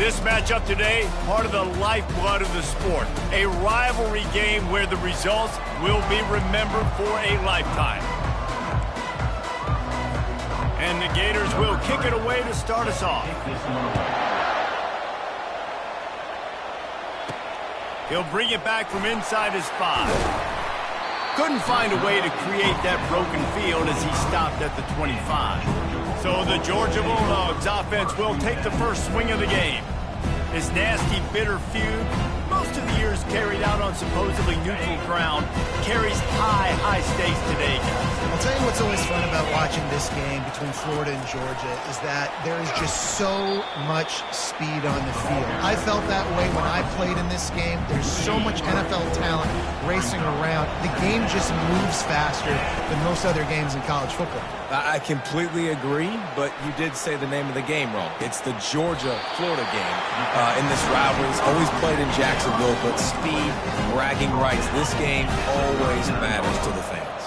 This matchup today, part of the lifeblood of the sport. A rivalry game where the results will be remembered for a lifetime. And the Gators will kick it away to start us off. He'll bring it back from inside his 5. Couldn't find a way to create that broken field as he stopped at the 25. So the Georgia Bulldogs offense will take the first swing of the game. This nasty, bitter feud, most of the years carried out on supposedly neutral ground, carries high stakes today, guys. I'll tell you what's always fun about watching this game between Florida and Georgia is that there is just so much speed on the field. I felt that way when I played in this game. There's so much NFL talent racing around. The game just moves faster than most other games in college football. I completely agree, but you did say the name of the game wrong. It's the Georgia-Florida game in this rivalry. It's always played in Jacksonville, but speed, bragging rights, this game always matters to the fans.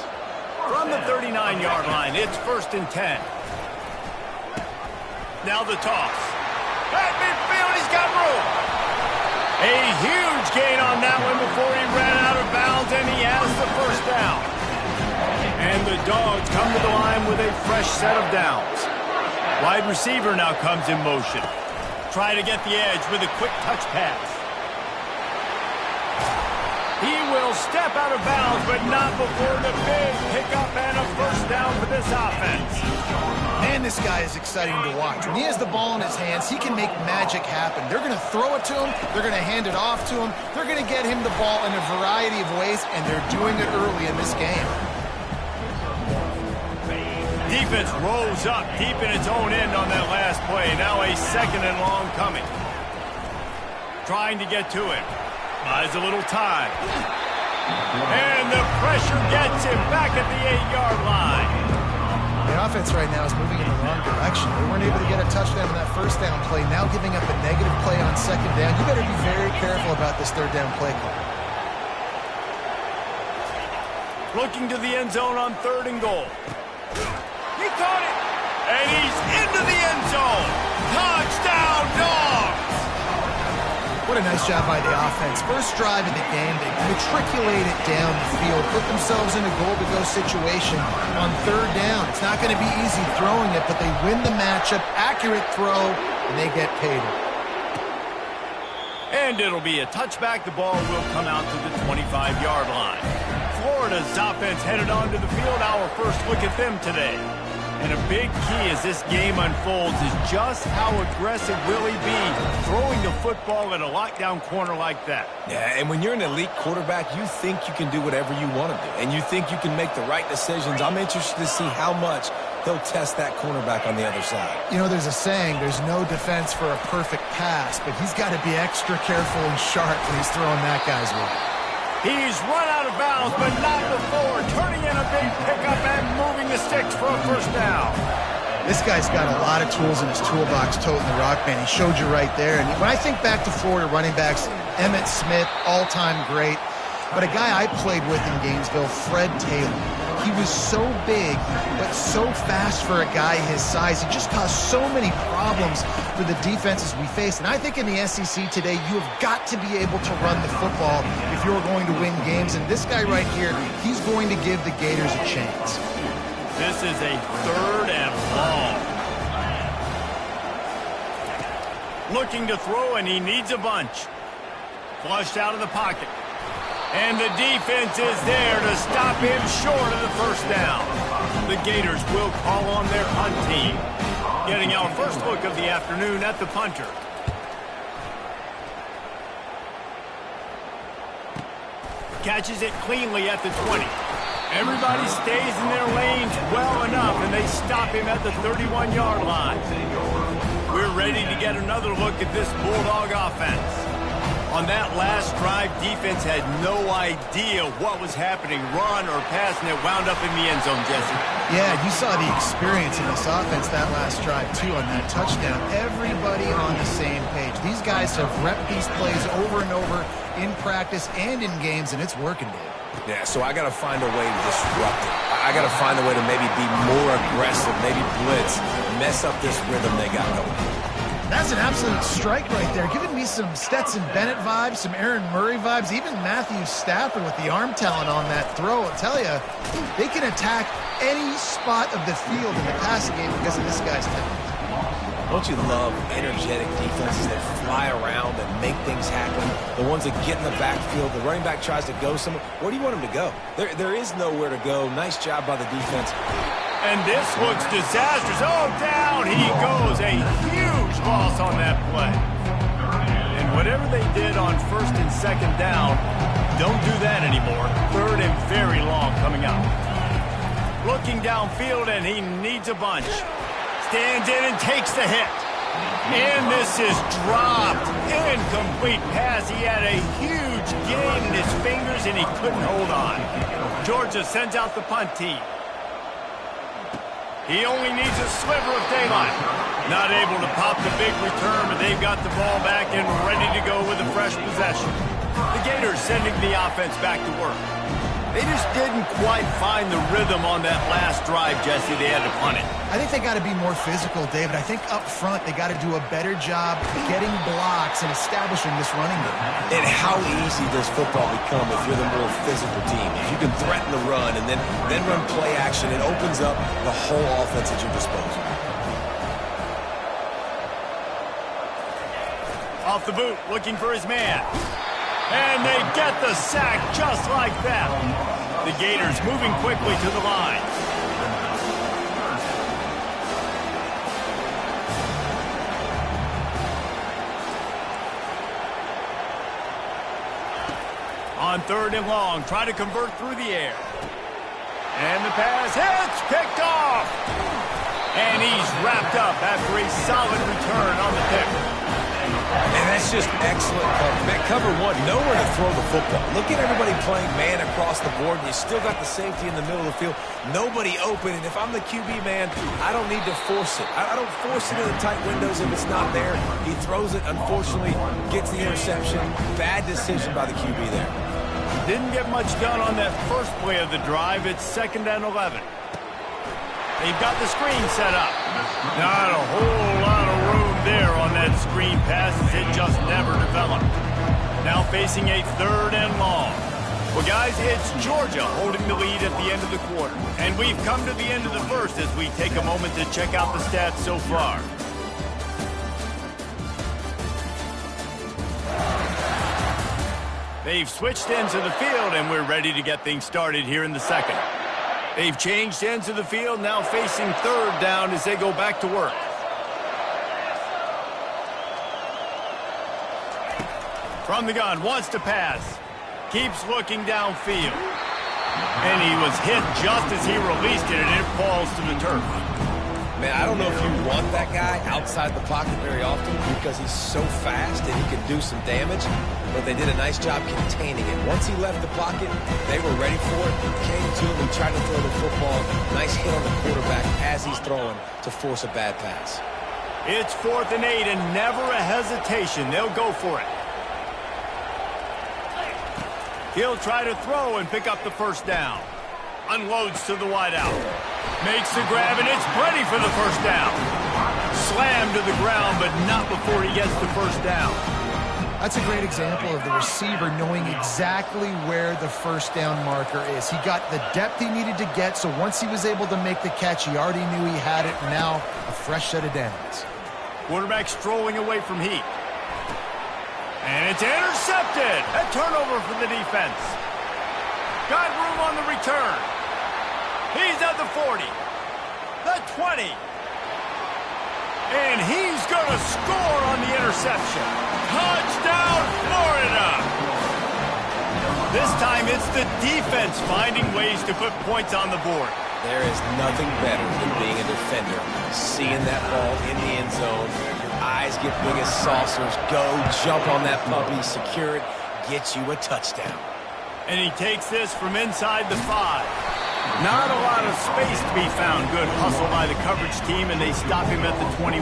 From the 39-yard line, it's 1st and 10. Now the toss. At midfield, he's got room. A huge gain on that one before he ran out of bounds, and he has the first down. And the Dogs come to the line with a fresh set of downs. Wide receiver now comes in motion. Trying to get the edge with a quick touch pass. He will step out of bounds, but not before the big pickup and a first down for this offense. Man, this guy is exciting to watch. When he has the ball in his hands, he can make magic happen. They're going to throw it to him. They're going to hand it off to him. They're going to get him the ball in a variety of ways, and they're doing it early in this game. Defense rolls up deep in its own end on that last play. Now a 2nd and long coming. Trying to get to him. Buys a little time. And the pressure gets him back at the 8-yard line. The offense right now is moving in the wrong direction. They weren't able to get a touchdown in that first down play. Now giving up a negative play on 2nd down. You better be very careful about this 3rd down play call. Looking to the end zone on 3rd and goal. He caught it, and he's into the end zone. Touchdown, Dogs! What a nice job by the offense. First drive of the game, they matriculate it down the field, put themselves in a goal-to-go situation on 3rd down. It's not going to be easy throwing it, but they win the matchup, accurate throw, and they get paid. And it'll be a touchback. The ball will come out to the 25-yard line. Florida's offense headed onto the field. Our first look at them today. And a big key as this game unfolds is just how aggressive will he be throwing the football at a lockdown corner like that. Yeah, and when you're an elite quarterback, you think you can do whatever you want to do. And you think you can make the right decisions. I'm interested to see how much he'll test that cornerback on the other side. You know, there's a saying, there's no defense for a perfect pass, but he's got to be extra careful and sharp when he's throwing that guy's way. He's run out of bounds, but not before. Turning in a big pickup and moving the sticks for a first down. This guy's got a lot of tools in his toolbox toting the rock band. He showed you right there. And when I think back to Florida running backs, Emmitt Smith, all-time great. But a guy I played with in Gainesville, Fred Taylor. He was so big, but so fast for a guy his size. He just caused so many problems for the defenses we faced. And I think in the SEC today, you have got to be able to run the football if you're going to win games. And this guy right here, he's going to give the Gators a chance. This is a 3rd and long. Looking to throw, and he needs a bunch. Flushed out of the pocket. And the defense is there to stop him short of the first down. The Gators will call on their punt team. Getting our first look of the afternoon at the punter. Catches it cleanly at the 20. Everybody stays in their lanes well enough, and they stop him at the 31-yard line. We're ready to get another look at this Bulldog offense. On that last drive, defense had no idea what was happening, run or pass, and it wound up in the end zone, Jesse. Yeah, you saw the experience in this offense that last drive, too, on that touchdown. Everybody on the same page. These guys have repped these plays over and over in practice and in games, and it's working, Dave. Yeah, so I got to find a way to disrupt it. I got to find a way to maybe be more aggressive, maybe blitz, mess up this rhythm they got going. That's an absolute strike right there, giving me some Stetson Bennett vibes, some Aaron Murray vibes, even Matthew Stafford with the arm talent on that throw. I'll tell you, they can attack any spot of the field in the passing game because of this guy's talent. Don't you love energetic defenses that fly around and make things happen? The ones that get in the backfield, the running back tries to go somewhere. Where do you want him to go? There is nowhere to go. Nice job by the defense. And this looks disastrous. Oh, down he goes. A huge loss on that play. And whatever they did on first and second down, don't do that anymore. Third and very long coming up. Looking downfield, and he needs a bunch. Stands in and takes the hit. And this is dropped. Incomplete pass. He had a huge gain in his fingers, and he couldn't hold on. Georgia sends out the punt team. He only needs a sliver of daylight. Not able to pop the big return, but they've got the ball back and ready to go with a fresh possession. The Gators sending the offense back to work. They just didn't quite find the rhythm on that last drive, Jesse. They had to punt it. I think they got to be more physical, David. I think up front they got to do a better job getting blocks and establishing this running game. And how easy does football become if you're the more physical team? If you can threaten the run and then run play action, it opens up the whole offense at your disposal. Off the boot, looking for his man. And they get the sack just like that. The Gators moving quickly to the line. On third and long, try to convert through the air. And the pass hits, picked off. And he's wrapped up after a solid return on the pick. And that's just excellent cover. Man, cover one, nowhere to throw the football. Look at everybody playing man across the board. You still got the safety in the middle of the field. Nobody open. And if I'm the QB, man, I don't need to force it. I don't force it in the tight windows if it's not there. He throws it, unfortunately, gets the interception. Bad decision by the QB there. Didn't get much done on that first play of the drive. It's 2nd and 11. They've got the screen set up. Not a whole lot of room there on that screen pass as it just never developed. Now facing a 3rd and long. Well, guys, it's Georgia holding the lead at the end of the quarter. And we've come to the end of the first as we take a moment to check out the stats so far. They've switched ends of the field, and we're ready to get things started here in the second. They've changed ends of the field, now facing 3rd down as they go back to work. From the gun, wants to pass. Keeps looking downfield. And he was hit just as he released it, and it falls to the turf. Man, I don't know if you want that guy outside the pocket very often because he's so fast and he can do some damage, but they did a nice job containing it. Once he left the pocket, they were ready for it. Came to him, he tried to throw the football. Nice hit on the quarterback as he's throwing to force a bad pass. It's 4th and 8 and never a hesitation. They'll go for it. He'll try to throw and pick up the first down. Unloads to the wideout. Makes the grab, and it's plenty for the first down. Slammed to the ground, but not before he gets the first down. That's a great example of the receiver knowing exactly where the first down marker is. He got the depth he needed to get, so once he was able to make the catch, he already knew he had it, and now a fresh set of downs. Quarterback strolling away from heat. And it's intercepted. A turnover for the defense. Got room on the return. He's at the 40, the 20. And he's going to score on the interception. Touchdown, Florida. This time it's the defense finding ways to put points on the board. There is nothing better than being a defender. Seeing that ball in the end zone, your eyes get big as saucers. Go, jump on that puppy, secure it, get you a touchdown. And he takes this from inside the 5. Not a lot of space to be found. Good hustle by the coverage team, and they stop him at the 21.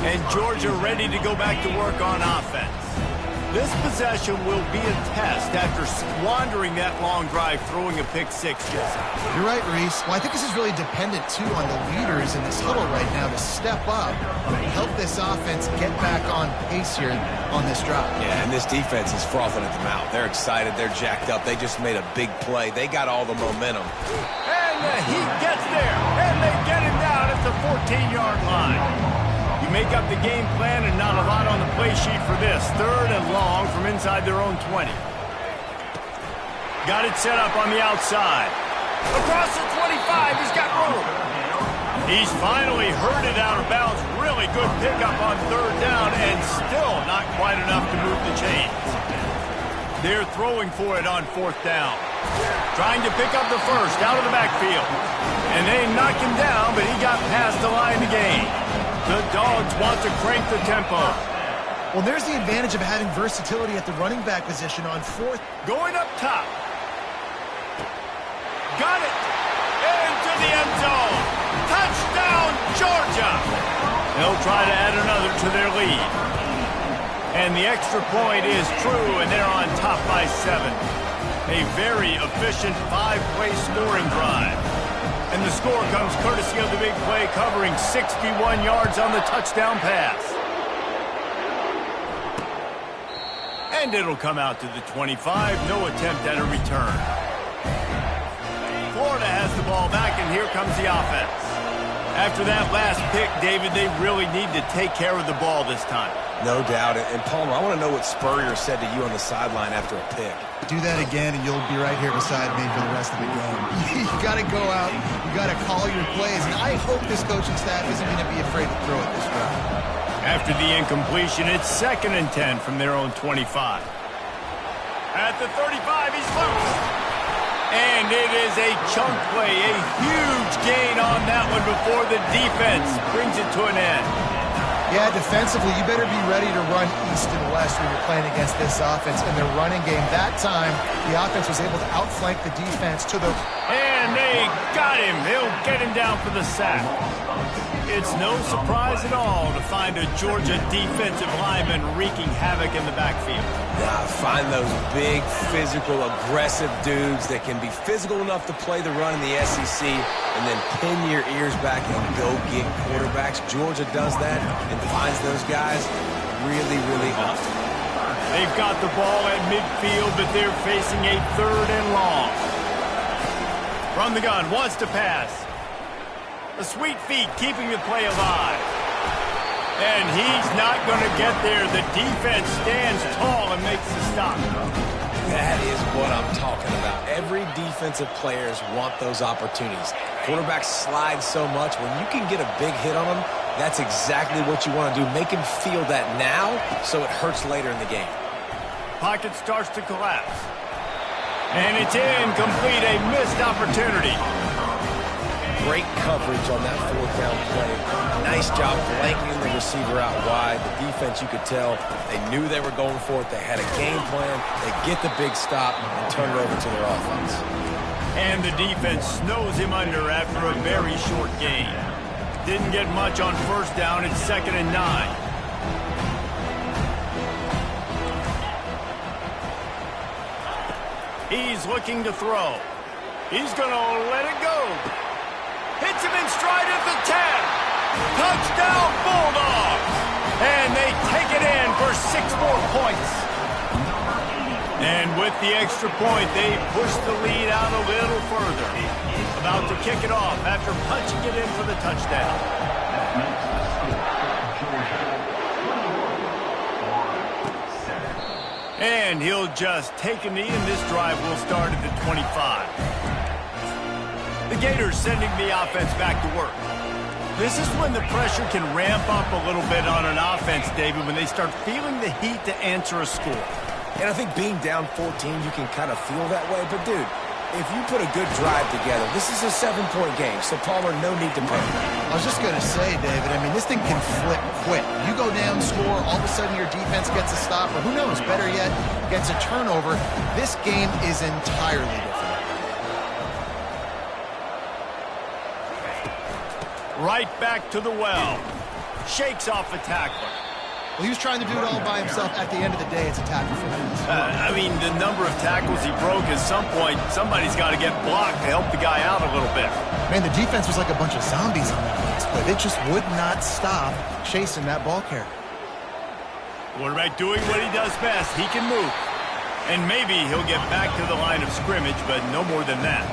And Georgia ready to go back to work on offense. This possession will be a test after squandering that long drive, throwing a pick six just out. You're right, Reese. Well, I think this is really dependent, too, on the leaders in this huddle right now to step up and help this offense get back on pace here on this drive. Yeah, and this defense is frothing at the mouth. They're excited. They're jacked up. They just made a big play. They got all the momentum. And the Heat gets there, and they get him down at the 14-yard line. You make up the game plan and not a lot on the play sheet for this. 3rd and long from inside their own 20. Got it set up on the outside. Across the 25, he's got room. He's finally herded out of bounds. Really good pickup on 3rd down and still not quite enough to move the chains. They're throwing for it on 4th down. Trying to pick up the first out of the backfield. And they knock him down, but he got past the line to gain. The Dogs want to crank the tempo. Well, there's the advantage of having versatility at the running back position on 4th. Going up top. Got it. Into the end zone. Touchdown, Georgia. They'll try to add another to their lead. And the extra point is true, and they're on top by 7. A very efficient 5-play scoring drive. And the score comes courtesy of the big play, covering 61 yards on the touchdown pass. And it'll come out to the 25. No attempt at a return. Florida has the ball back, and here comes the offense. After that last pick, David, they really need to take care of the ball this time. No doubt. And Palmer, I want to know what Spurrier said to you on the sideline after a pick. Do that again, and you'll be right here beside me for the rest of the game. You got to go out. You got to call your plays, and I hope this coaching staff isn't going to be afraid to throw it this way. After the incompletion, it's 2nd and 10 from their own 25. At the 35, he's loose. And it is a chunk play, a huge gain on that one before the defense brings it to an end. Yeah, defensively, you better be ready to run east and west when you're playing against this offense in their running game. That time, the offense was able to outflank the defense to the... And they got him. They'll get him down for the sack. It's no surprise at all to find a Georgia defensive lineman wreaking havoc in the backfield. Yeah, find those big, physical, aggressive dudes that can be physical enough to play the run in the SEC and then pin your ears back and go get quarterbacks. Georgia does that and finds those guys really, really often. They've got the ball at midfield, but they're facing a 3rd and long. From the gun, wants to pass. The sweet feet keeping the play alive. And he's not going to get there. The defense stands tall and makes the stop. That is what I'm talking about. Every defensive players want those opportunities. Quarterbacks slide so much. When you can get a big hit on them, that's exactly what you want to do. Make him feel that now so it hurts later in the game. Pocket starts to collapse. And it's incomplete, a missed opportunity. Great coverage on that 4th down play. Nice job blanketing the receiver out wide. The defense, you could tell, they knew they were going for it. They had a game plan. They get the big stop and turn it over to their offense. And the defense snows him under after a very short gain. Didn't get much on 1st down. It's 2nd and 9. He's looking to throw. He's going to let it go. Hits him in stride at the 10. Touchdown, Bulldogs. And they take it in for 6 more points. And with the extra point, they push the lead out a little further. About to kick it off after punching it in for the touchdown. And he'll just take a knee, and this drive will start at the 25. The Gators sending the offense back to work. This is when the pressure can ramp up a little bit on an offense, David, when they start feeling the heat to answer a score. And I think being down 14, you can kind of feel that way. But, dude, if you put a good drive together, this is a 7-point game, so Palmer, no need to panic. I was just going to say, David, I mean, this thing can flip quick. You go down, score, all of a sudden your defense gets a stop, or who knows, better yet, gets a turnover. This game is entirely different. Right back to the well. Shakes off the tackler. Well, he was trying to do it all by himself. At the end of the day, it's a tackle for him. I mean, the number of tackles he broke, at some point, somebody's got to get blocked to help the guy out a little bit. Man, the defense was like a bunch of zombies on that last play. They just would not stop chasing that ball carrier. Quarterback doing what he does best. He can move. And maybe he'll get back to the line of scrimmage, but no more than that.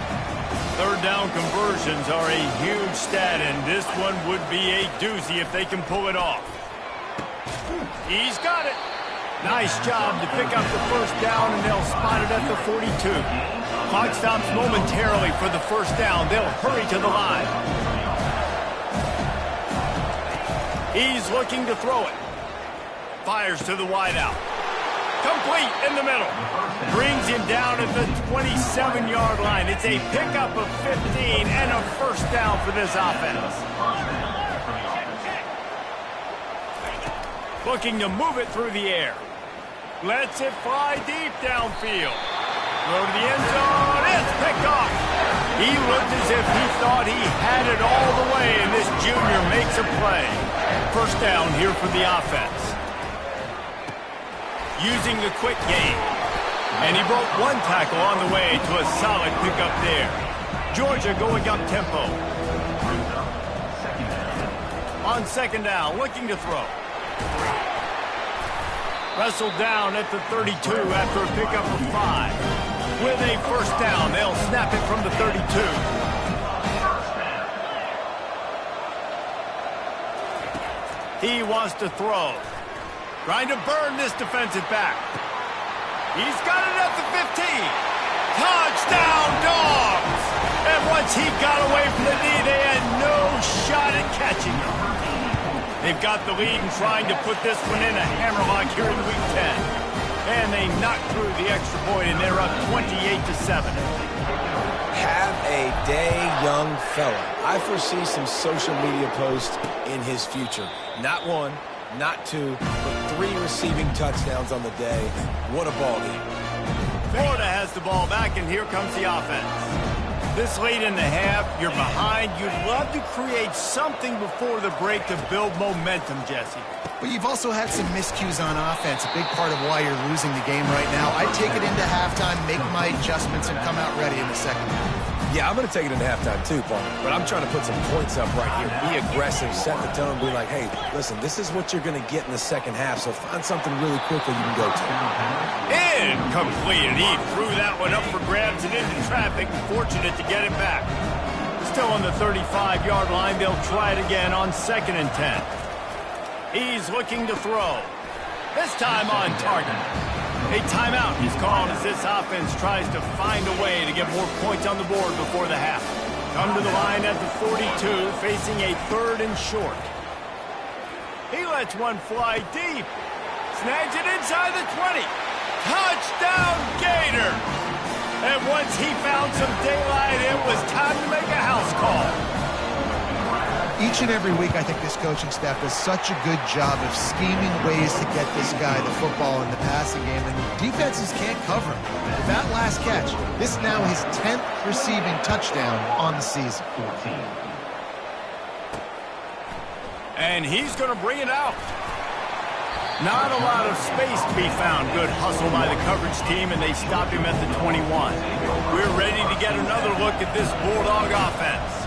Third down conversions are a huge stat, and this one would be a doozy if they can pull it off. He's got it. Nice job to pick up the first down, and they'll spot it at the 42. Clock stops momentarily for the first down. They'll hurry to the line. He's looking to throw it. Fires to the wideout. Complete in the middle. Brings him down at the 27-yard line. It's a pickup of 15 and a first down for this offense. Looking to move it through the air. Lets it fly deep downfield. Throw to the end zone. It's picked off. He looked as if he thought he had it all the way, and this junior makes a play. First down here for the offense. Using the quick game. And he broke one tackle on the way to a solid pickup there. Georgia going up tempo. On second down, looking to throw. Wrestled down at the 32 after a pickup of 5. With a first down, they'll snap it from the 32. He wants to throw. Trying to burn this defensive back. He's got it at the 15. Touchdown, Dogs! And once he got away from the knee, they had no shot at catching him. They've got the lead and trying to put this one in a hammerlock here in Week 10. And they knock through the extra point, and they're up 28-7. Have a day, young fella. I foresee some social media posts in his future. Not one, not two, but 3 receiving touchdowns on the day. What a ball game. Florida has the ball back, and here comes the offense. This late in the half, you're behind. You'd love to create something before the break to build momentum, Jesse. But you've also had some miscues on offense, a big part of why you're losing the game right now. I'd take it into halftime, make my adjustments, and come out ready in the second half. Yeah, I'm going to take it into halftime too, Paul. But I'm trying to put some points up right here. Be aggressive, set the tone, be like, hey, listen, this is what you're going to get in the second half, so find something really quickly you can go to. Incomplete. He threw that one up for grabs and into traffic, and fortunate to get it back. Still on the 35-yard line, they'll try it again on 2nd and 10. He's looking to throw. This time on target. A timeout is called as this offense tries to find a way to get more points on the board before the half. Come to the line at the 42, facing a 3rd and short. He lets one fly deep. Snags it inside the 20. Touchdown, Gator! And once he found some daylight, it was time to make a house call. Each and every week, I think this coaching staff does such a good job of scheming ways to get this guy the football in the passing game, and defenses can't cover him. With that last catch, this is now his 10th receiving touchdown on the season. And he's going to bring it out. Not a lot of space to be found. Good hustle by the coverage team, and they stop him at the 21. We're ready to get another look at this Bulldog offense.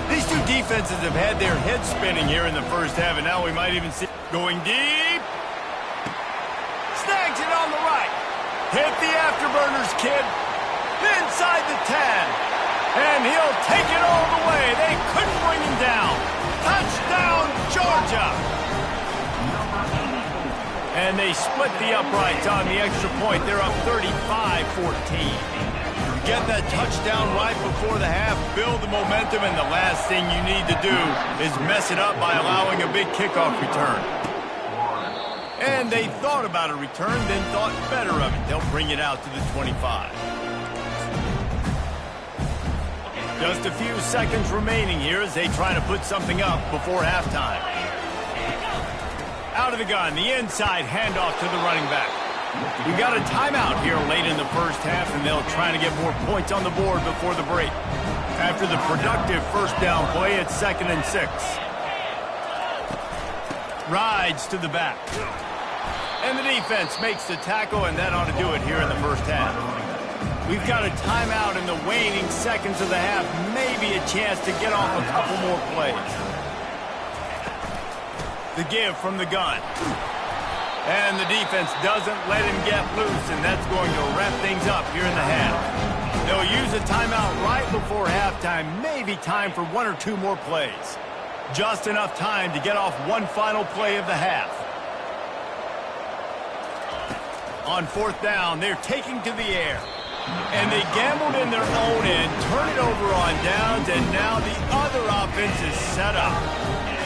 These two defenses have had their heads spinning here in the first half, and now we might even see going deep. Snags it on the right. Hit the afterburners, kid. Inside the 10. And he'll take it all the way. They couldn't bring him down. Touchdown, Georgia. And they split the uprights on the extra point. They're up 35-14. Get that touchdown right before the half, build the momentum, and the last thing you need to do is mess it up by allowing a big kickoff return. And they thought about a return, then thought better of it. They'll bring it out to the 25. Just a few seconds remaining here as they try to put something up before halftime. Out of the gun, the inside handoff to the running back. We've got a timeout here late in the first half, and they'll try to get more points on the board before the break. After the productive first down play, it's 2nd and 6. Rides to the back. And the defense makes the tackle, and that ought to do it here in the first half. We've got a timeout in the waning seconds of the half. Maybe a chance to get off a couple more plays. The give from the gun. And the defense doesn't let him get loose, and that's going to wrap things up here in the half. They'll use a timeout right before halftime. Maybe time for one or two more plays. Just enough time to get off one final play of the half. On fourth down, they're taking to the air. And they gambled in their own end, turn it over on downs, and now the other offense is set up.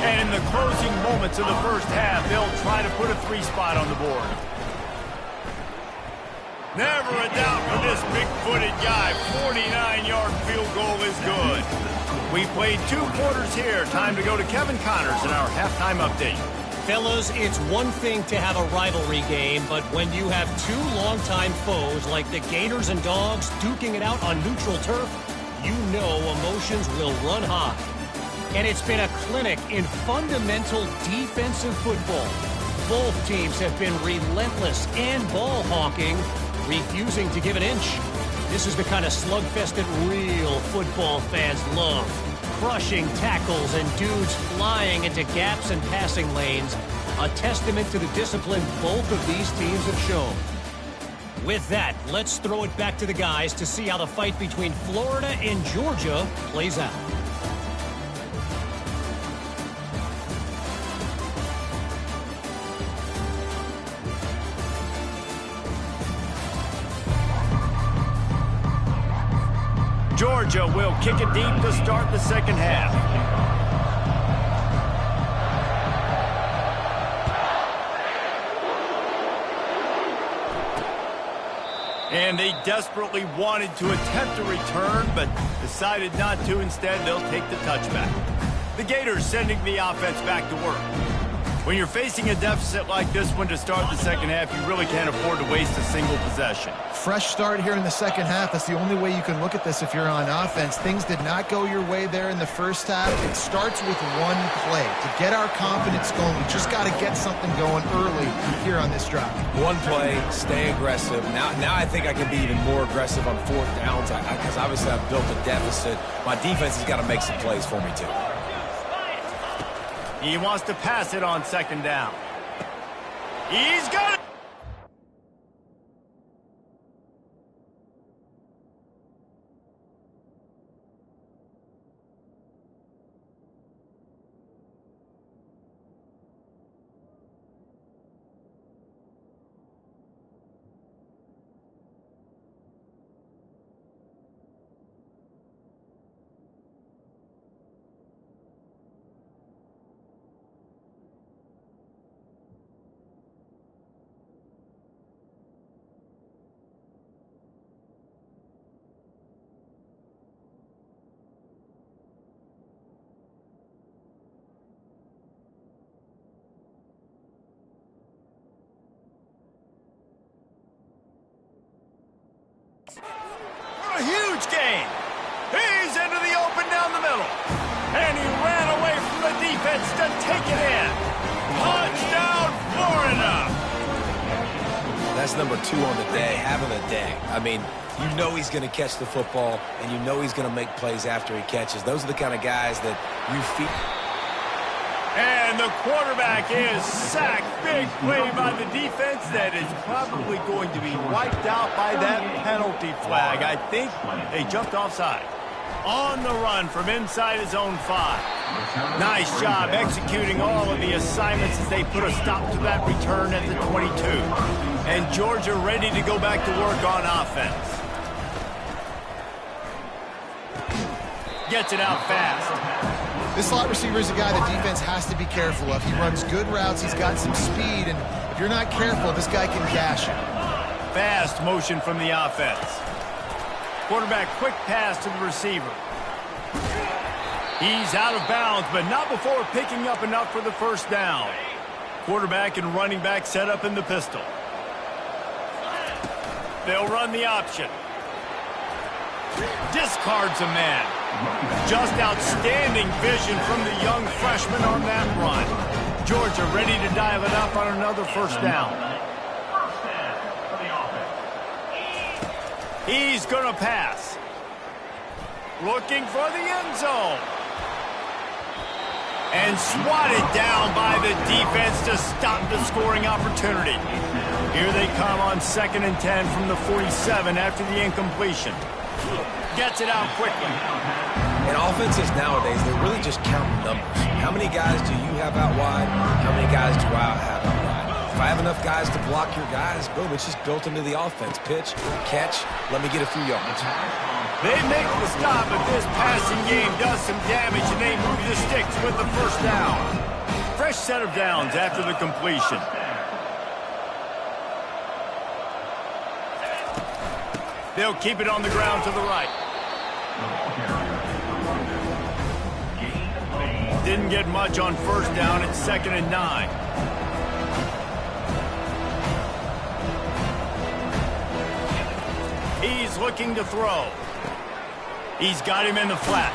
And in the closing moments of the first half, they'll try to put a 3-spot on the board. Never a doubt for this big-footed guy. 49-yard field goal is good. We played 2 quarters here. Time to go to Kevin Connors in our halftime update. Fellas, it's one thing to have a rivalry game, but when you have 2 longtime foes like the Gators and Dogs duking it out on neutral turf, you know emotions will run high. And it's been a clinic in fundamental defensive football. Both teams have been relentless and ball hawking, refusing to give an inch. This is the kind of slugfest that real football fans love. Crushing tackles and dudes flying into gaps and passing lanes. A testament to the discipline both of these teams have shown. With that, let's throw it back to the guys to see how the fight between Florida and Georgia plays out. Georgia will kick it deep to start the second half. And they desperately wanted to attempt a return, but decided not to. Instead, they'll take the touchback. The Gators sending the offense back to work. When you're facing a deficit like this one to start the second half, you really can't afford to waste a single possession. Fresh start here in the second half. That's the only way you can look at this if you're on offense. Things did not go your way there in the first half. It starts with one play. To get our confidence going, we just got to get something going early here on this drive. One play, stay aggressive. Now I think I can be even more aggressive on fourth downs because obviously I've built a deficit. My defense has got to make some plays for me too. He wants to pass it on second down. He's got it! A huge gain. He's into the open down the middle. And he ran away from the defense to take it in. Touchdown, Florida. That's number 2 on the day, having a day. I mean, you know he's going to catch the football, and you know he's going to make plays after he catches. Those are the kind of guys that you feed. And the quarterback is sacked. Big play by the defense that is probably going to be wiped out by that penalty flag. I think they jumped offside. On the run from inside his own 5. Nice job executing all of the assignments as they put a stop to that return at the 22. And Georgia ready to go back to work on offense. Gets it out fast. This slot receiver is a guy the defense has to be careful of. He runs good routes. He's got some speed, and if you're not careful, this guy can gash it. Fast motion from the offense. Quarterback quick pass to the receiver. He's out of bounds, but not before picking up enough for the first down. Quarterback and running back set up in the pistol. They'll run the option. Discards a man. Just outstanding vision from the young freshman on that run. Georgia ready to dial it up on another first down. He's going to pass. Looking for the end zone. And swatted down by the defense to stop the scoring opportunity. Here they come on 2nd and 10 from the 47 after the incompletion. Gets it out quickly. In offenses nowadays, they really just count numbers. How many guys do you have out wide? How many guys do I have out wide? If I have enough guys to block your guys, boom, it's just built into the offense. Pitch, catch, let me get a few yards. They make the stop, but this passing game does some damage, and they move the sticks with the first down. Fresh set of downs after the completion. They'll keep it on the ground to the right. Didn't get much on first down. It's 2nd and 9. He's looking to throw. He's got him in the flat.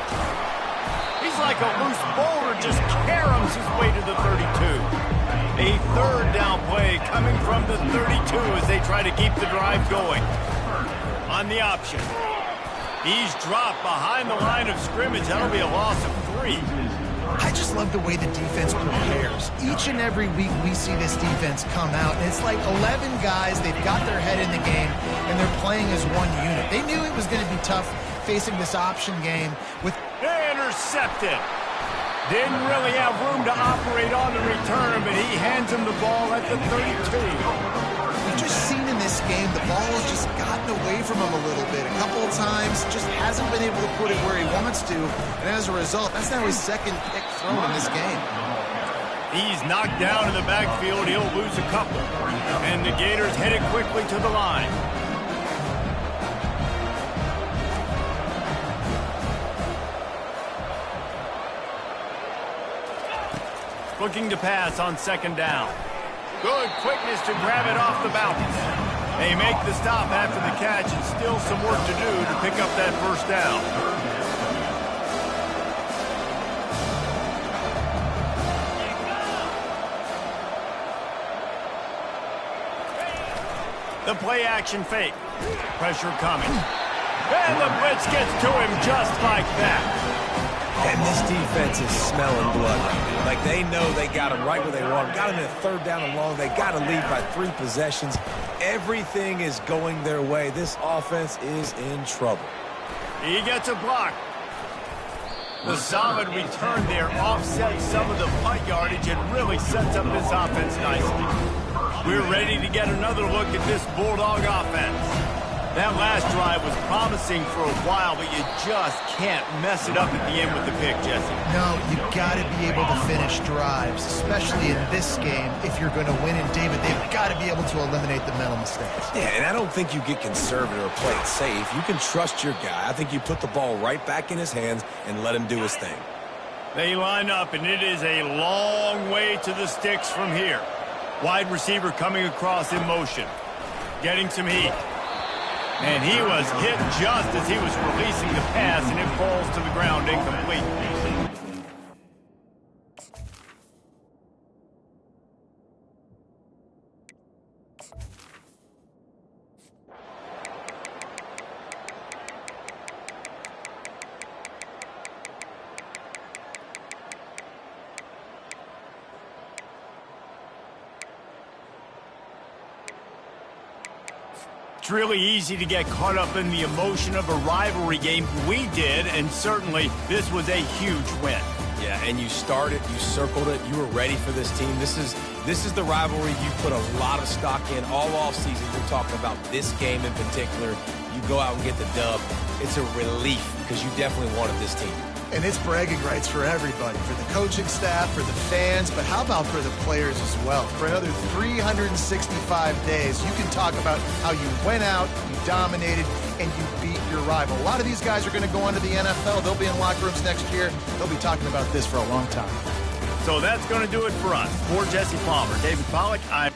He's like a loose boulder, just caroms his way to the 32. A 3rd down play coming from the 32 as they try to keep the drive going. On the option. He's dropped behind the line of scrimmage. That'll be a loss of 3. I just love the way the defense prepares. Each and every week we see this defense come out, and it's like 11 guys. They've got their head in the game, and they're playing as one unit. They knew it was going to be tough facing this option game with... Intercepted. Didn't really have room to operate on the return, but he hands him the ball at the 32. We've just seen in this game the ball has just gotten away from him a little bit. A couple of times, just hasn't been able to put it where he wants to. And as a result, that's now his 2nd pick thrown in this game. He's knocked down in the backfield. He'll lose a couple. And the Gators headed quickly to the line. Looking to pass on 2nd down. Good quickness to grab it off the bounce. They make the stop after the catch, and still some work to do to pick up that first down. The play action fake. Pressure coming. And the blitz gets to him just like that. And this defense is smelling blood right now. Like, they know they got him right where they want him. Got him in a 3rd down and long. They got to lead by 3 possessions. Everything is going their way. This offense is in trouble. He gets a block. The solid return there offsets some of the punt yardage and really sets up this offense nicely. We're ready to get another look at this Bulldog offense. That last drive was promising for a while, but you just can't mess it up at the end with the pick, Jesse. No, you've got to be able to finish drives, especially in this game. If you're going to win, and David, they've got to be able to eliminate the mental mistakes. Yeah, and I don't think you get conservative or play it safe. You can trust your guy. I think you put the ball right back in his hands and let him do his thing. They line up, and it is a long way to the sticks from here. Wide receiver coming across in motion. Getting some heat. And he was hit just as he was releasing the pass, and it falls to the ground incomplete. It's really easy to get caught up in the emotion of a rivalry game. We did, and certainly this was a huge win. Yeah, and you started, you circled it, you were ready for this team. This is the rivalry you put a lot of stock in all offseason. You're talking about this game in particular. You go out and get the dub. It's a relief because you definitely wanted this team. And it's bragging rights for everybody, for the coaching staff, for the fans, but how about for the players as well? For another 365 days, you can talk about how you went out, you dominated, and you beat your rival. A lot of these guys are going to go on to the NFL. They'll be in locker rooms next year. They'll be talking about this for a long time. So that's going to do it for us. For Jesse Palmer, David Pollack, I'm...